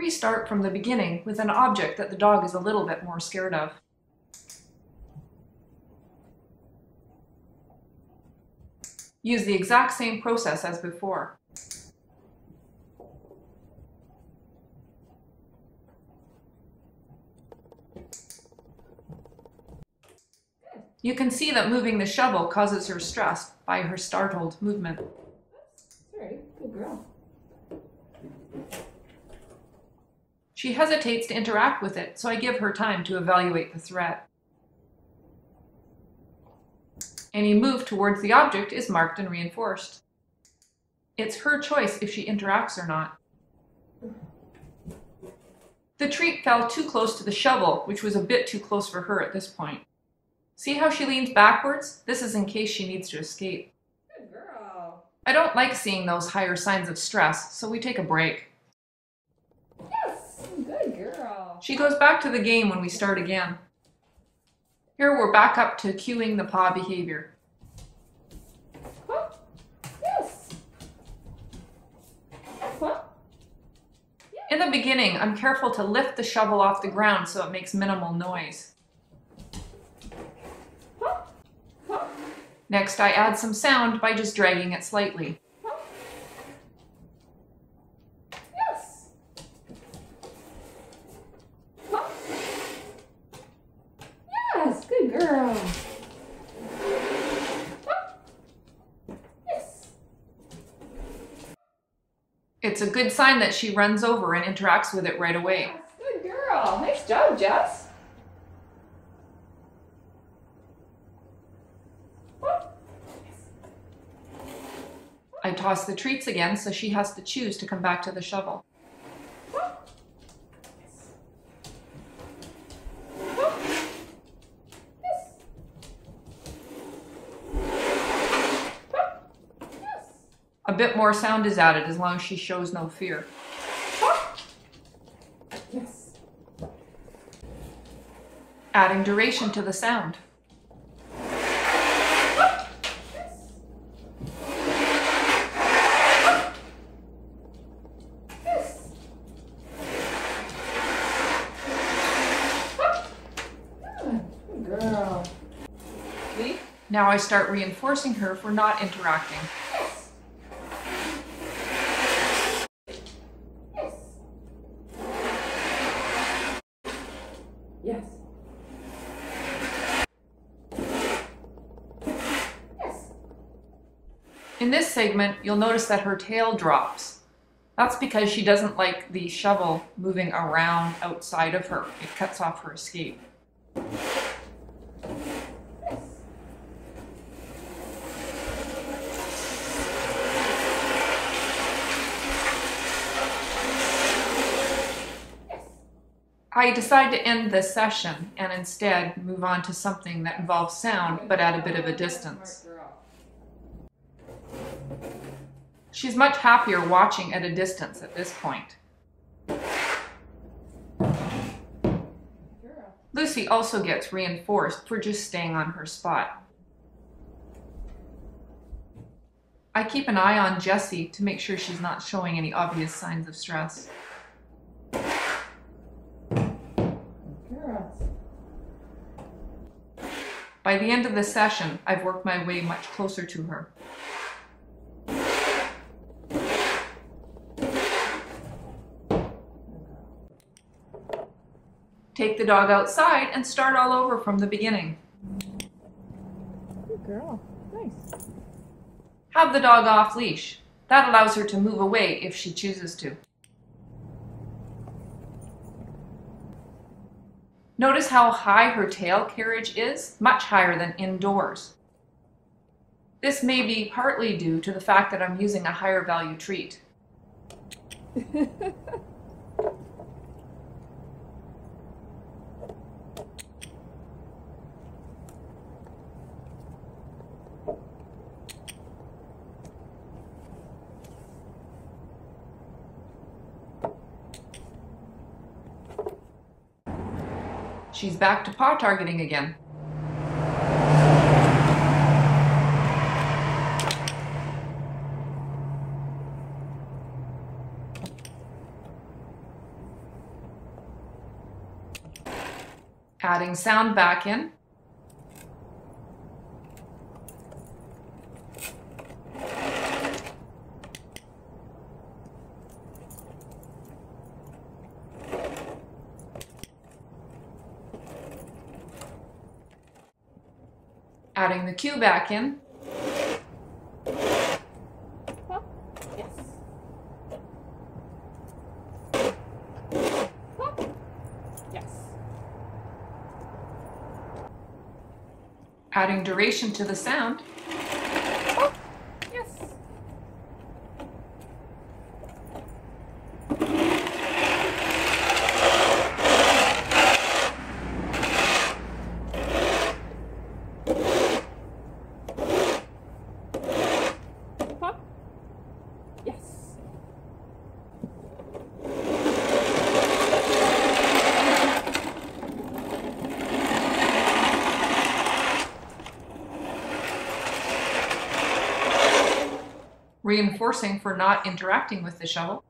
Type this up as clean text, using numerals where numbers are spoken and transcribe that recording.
Restart from the beginning with an object that the dog is a little bit more scared of. Use the exact same process as before. You can see that moving the shovel causes her stress by her startled movement. Sorry, good girl. She hesitates to interact with it, so I give her time to evaluate the threat. Any move towards the object is marked and reinforced. It's her choice if she interacts or not. The treat fell too close to the shovel, which was a bit too close for her at this point. See how she leans backwards? This is in case she needs to escape. Good girl. I don't like seeing those higher signs of stress, so we take a break. Yes, good girl. She goes back to the game when we start again. Here we're back up to cueing the paw behavior. Huh? Yes. Huh? In the beginning, I'm careful to lift the shovel off the ground so it makes minimal noise. Next, I add some sound by just dragging it slightly. Yes. Yes, good girl. Yes. It's a good sign that she runs over and interacts with it right away. Yes, good girl. Nice job, Jess. I toss the treats again, so she has to choose to come back to the shovel. A bit more sound is added as long as she shows no fear. Yes. Adding duration to the sound. Girl. Now I start reinforcing her for not interacting. Yes. Yes. Yes. In this segment, you'll notice that her tail drops. That's because she doesn't like the shovel moving around outside of her. It cuts off her escape. I decide to end this session and instead move on to something that involves sound but at a bit of a distance. She's much happier watching at a distance at this point. Lucy also gets reinforced for just staying on her spot. I keep an eye on Jessie to make sure she's not showing any obvious signs of stress. By the end of the session, I've worked my way much closer to her. Take the dog outside and start all over from the beginning. Good girl. Nice. Have the dog off leash. That allows her to move away if she chooses to. Notice how high her tail carriage is, much higher than indoors. This may be partly due to the fact that I'm using a higher value treat. She's back to paw targeting again. Adding sound back in. Adding the cue back in. Yes. Yes. Adding duration to the sound. Yes. Yes. Reinforcing for not interacting with the shovel.